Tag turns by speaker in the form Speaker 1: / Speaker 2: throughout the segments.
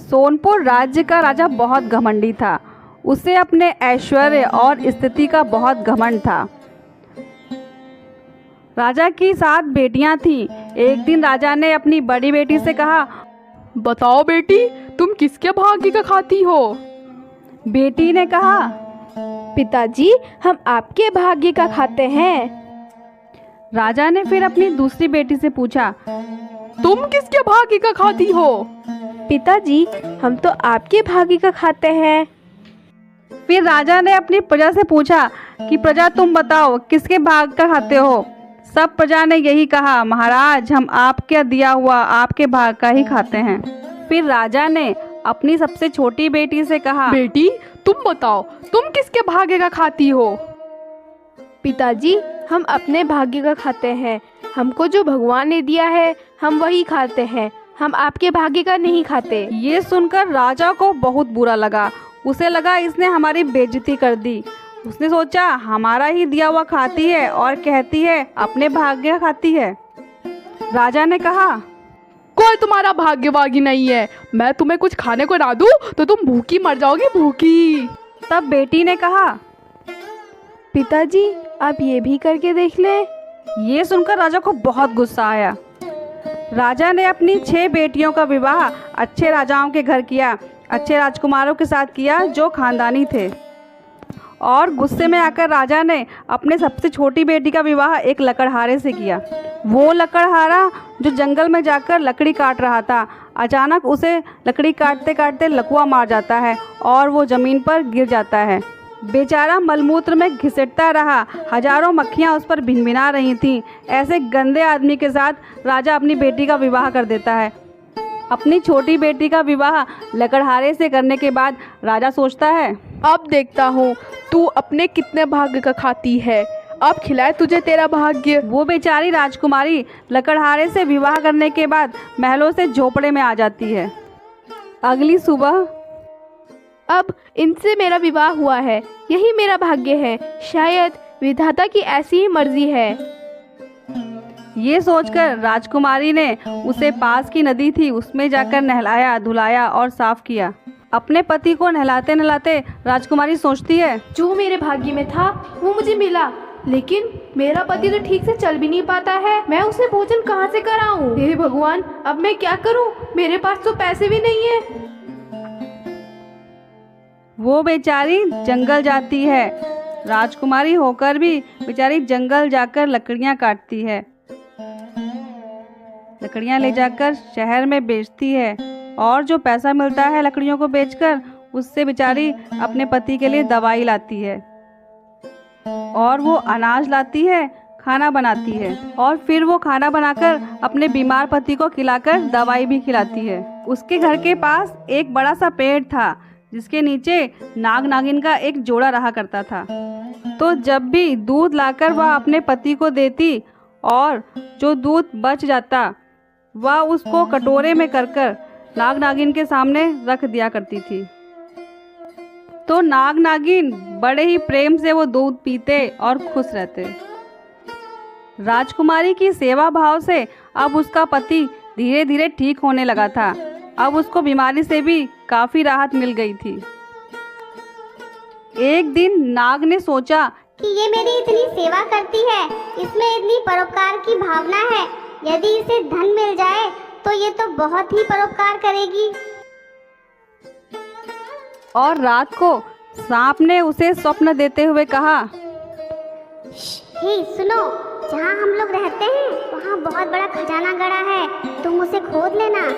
Speaker 1: सोनपुर राज्य का राजा बहुत घमंडी था। उसे अपने ऐश्वर्य और स्थिति का बहुत घमंड था। राजा की 7 बेटियां थीं। एक दिन राजा ने अपनी बड़ी बेटी से कहा,
Speaker 2: बताओ बेटी, तुम किसके भाग्य का खाती हो?
Speaker 1: बेटी ने कहा,
Speaker 3: पिताजी, हम आपके भाग्य का खाते हैं।
Speaker 1: राजा ने फिर अपनी दूसरी बेटी से पूछा,
Speaker 2: तुम किसके भाग्य का खाती हो?
Speaker 3: पिताजी, हम तो आपके भाग्य का खाते हैं।
Speaker 1: फिर राजा ने अपनी प्रजा से पूछा कि प्रजा तुम बताओ किसके भाग का खाते हो? सब प्रजा ने यही कहा, महाराज हम आपके दिया हुआ आपके भाग का ही खाते हैं। फिर राजा ने अपनी सबसे छोटी बेटी से कहा,
Speaker 2: बेटी तुम बताओ, तुम किसके भाग्य का खाती हो?
Speaker 3: पिताजी, हम अपने भाग्य का खाते हैं। हमको जो भगवान ने दिया है हम वही खाते हैं। हम आपके भाग्य का नहीं खाते।
Speaker 1: ये सुनकर राजा को बहुत बुरा लगा। उसे लगा इसने हमारी बेइज्जती कर दी। उसने सोचा हमारा ही दिया हुआ खाती है और कहती है अपने भाग्य खाती है। राजा ने कहा,
Speaker 2: कोई तुम्हारा भाग्यवागी नहीं है। मैं तुम्हें कुछ खाने को ना दूं तो तुम भूखी मर जाओगी, भूखी।
Speaker 1: तब बेटी ने कहा,
Speaker 3: पिताजी आप ये भी करके देख लें।
Speaker 1: ये सुनकर राजा को बहुत गुस्सा आया। राजा ने अपनी 6 बेटियों का विवाह अच्छे राजाओं के घर किया, अच्छे राजकुमारों के साथ किया जो खानदानी थे। और गुस्से में आकर राजा ने अपने सबसे छोटी बेटी का विवाह एक लकड़हारे से किया। वो लकड़हारा जो जंगल में जाकर लकड़ी काट रहा था, अचानक उसे लकड़ी काटते काटते लकवा मार जाता है और वो ज़मीन पर गिर जाता है। बेचारा मलमूत्र में घिसटता रहा। हजारों मक्खियाँ उस पर भिनभिना रही थीं। ऐसे गंदे आदमी के साथ राजा अपनी बेटी का विवाह कर देता है। अपनी छोटी बेटी का विवाह लकड़हारे से करने के बाद राजा सोचता है,
Speaker 2: अब देखता हूँ तू अपने कितने भाग्य का खाती है। अब खिलाए तुझे तेरा भाग्य।
Speaker 1: वो बेचारी राजकुमारी लकड़हारे से विवाह करने के बाद महलों से झोपड़े में आ जाती है। अगली सुबह,
Speaker 3: अब इनसे मेरा विवाह हुआ है, यही मेरा भाग्य है। शायद विधाता की ऐसी ही मर्जी है।
Speaker 1: ये सोचकर राजकुमारी ने उसे पास की नदी थी उसमें जाकर नहलाया, धुलाया और साफ किया। अपने पति को नहलाते नहलाते राजकुमारी सोचती है,
Speaker 3: जो मेरे भाग्य में था वो मुझे मिला, लेकिन मेरा पति तो ठीक से चल भी नहीं पाता है। मैं उसे भोजन कहाँ से कराऊं? हे भगवान, अब मैं क्या करूं? मेरे पास तो पैसे भी नहीं है।
Speaker 1: वो बेचारी जंगल जाती है। राजकुमारी होकर भी बेचारी जंगल जाकर लकड़ियाँ काटती है। लकड़ियाँ ले जाकर शहर में बेचती है और जो पैसा मिलता है लकड़ियों को बेचकर उससे बेचारी अपने पति के लिए दवाई लाती है और वो अनाज लाती है, खाना बनाती है और फिर वो खाना बनाकर अपने बीमार पति को खिलाकर दवाई भी खिलाती है। उसके घर के पास एक बड़ा सा पेड़ था जिसके नीचे नाग नागिन का एक जोड़ा रहा करता था। तो जब भी दूध लाकर वह अपने पति को देती और जो दूध बच जाता वह उसको कटोरे में कर नाग नागिन के सामने रख दिया करती थी। तो नाग नागिन बड़े ही प्रेम से वो दूध पीते और खुश रहते। राजकुमारी की सेवा भाव से अब उसका पति धीरे धीरे ठीक होने लगा था। अब उसको बीमारी से भी काफी राहत मिल गई थी। एक दिन नाग ने सोचा
Speaker 4: कि ये मेरी इतनी सेवा करती है, इसमें इतनी परोपकार की भावना है, यदि इसे धन मिल जाए तो ये तो बहुत ही परोपकार करेगी।
Speaker 1: और रात को सांप ने उसे स्वप्न देते हुए कहा,
Speaker 4: हे सुनो, जहाँ हम लोग रहते हैं वहाँ बहुत बड़ा खजाना गड़ा है, तुम उसे खोद लेना।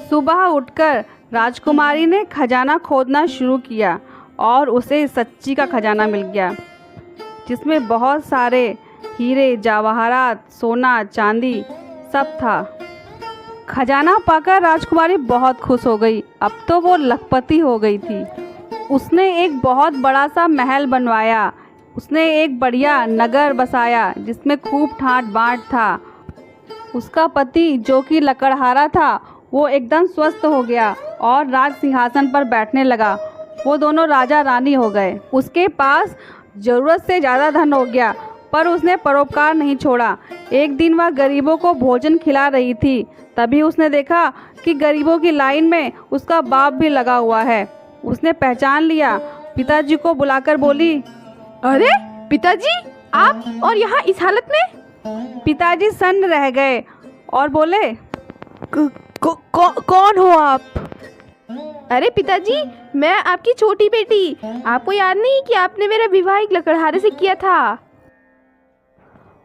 Speaker 1: सुबह उठकर राजकुमारी ने खजाना खोदना शुरू किया और उसे सच्ची का खजाना मिल गया जिसमें बहुत सारे हीरे, जवाहरात, सोना, चांदी सब था। खजाना पाकर राजकुमारी बहुत खुश हो गई। अब तो वो लखपति हो गई थी। उसने एक बहुत बड़ा सा महल बनवाया। उसने एक बढ़िया नगर बसाया जिसमें खूब ठाट बाट था। उसका पति जो कि लकड़हारा था वो एकदम स्वस्थ हो गया और राज सिंहासन पर बैठने लगा। वो दोनों राजा रानी हो गए। उसके पास ज़रूरत से ज़्यादा धन हो गया। पर उसने परोपकार नहीं छोड़ा। एक दिन वह गरीबों को भोजन खिला रही थी, तभी उसने देखा कि गरीबों की लाइन में उसका बाप भी लगा हुआ है। उसने पहचान लिया, पिताजी को बुलाकर बोली,
Speaker 3: अरे पिताजी, आप और यहाँ इस हालत में?
Speaker 1: पिताजी सन्न रह गए और बोले,
Speaker 2: कौन हो आप?
Speaker 3: अरे पिताजी, मैं आपकी छोटी बेटी। आपको याद नहीं कि आपने मेरा विवाह एक लकड़हारे से किया था?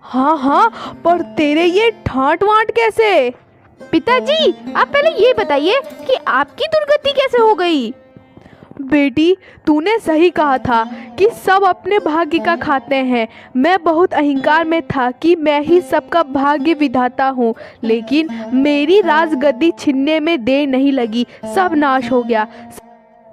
Speaker 2: हाँ हाँ, पर तेरे ये ठाट वाट कैसे?
Speaker 3: पिताजी, आप पहले ये बताइए कि आपकी दुर्गति कैसे हो गई?
Speaker 2: बेटी, तूने सही कहा था कि सब अपने भाग्य का खाते हैं। मैं बहुत अहंकार में था कि मैं ही सबका भाग्य विधाता हूँ, लेकिन मेरी राजगद्दी छीनने में देर नहीं लगी, सब नाश हो गया।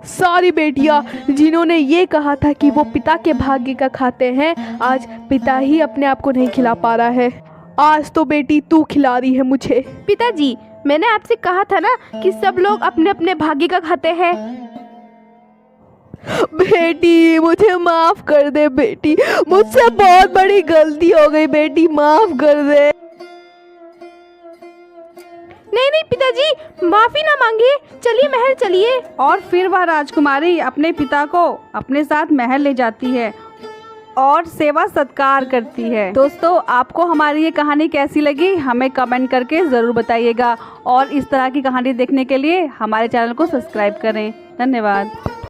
Speaker 2: सारी बेटियां जिन्होंने ये कहा था कि वो पिता के भाग्य का खाते हैं, आज पिता ही अपने आप को नहीं खिला पा रहा है। आज तो बेटी तू खिला रही है मुझे।
Speaker 3: पिताजी, मैंने आपसे कहा था ना कि सब लोग अपने अपने भाग्य का खाते हैं।
Speaker 2: बेटी, मुझे माफ कर दे बेटी, मुझसे बहुत बड़ी गलती हो गई बेटी, माफ कर दे।
Speaker 3: नहीं नहीं पिताजी, माफी ना मांगिए, चलिए महल चलिए।
Speaker 1: और फिर वह राजकुमारी अपने पिता को अपने साथ महल ले जाती है और सेवा सत्कार करती है। दोस्तों, आपको हमारी ये कहानी कैसी लगी हमें कमेंट करके ज़रूर बताइएगा और इस तरह की कहानी देखने के लिए हमारे चैनल को सब्सक्राइब करें। धन्यवाद।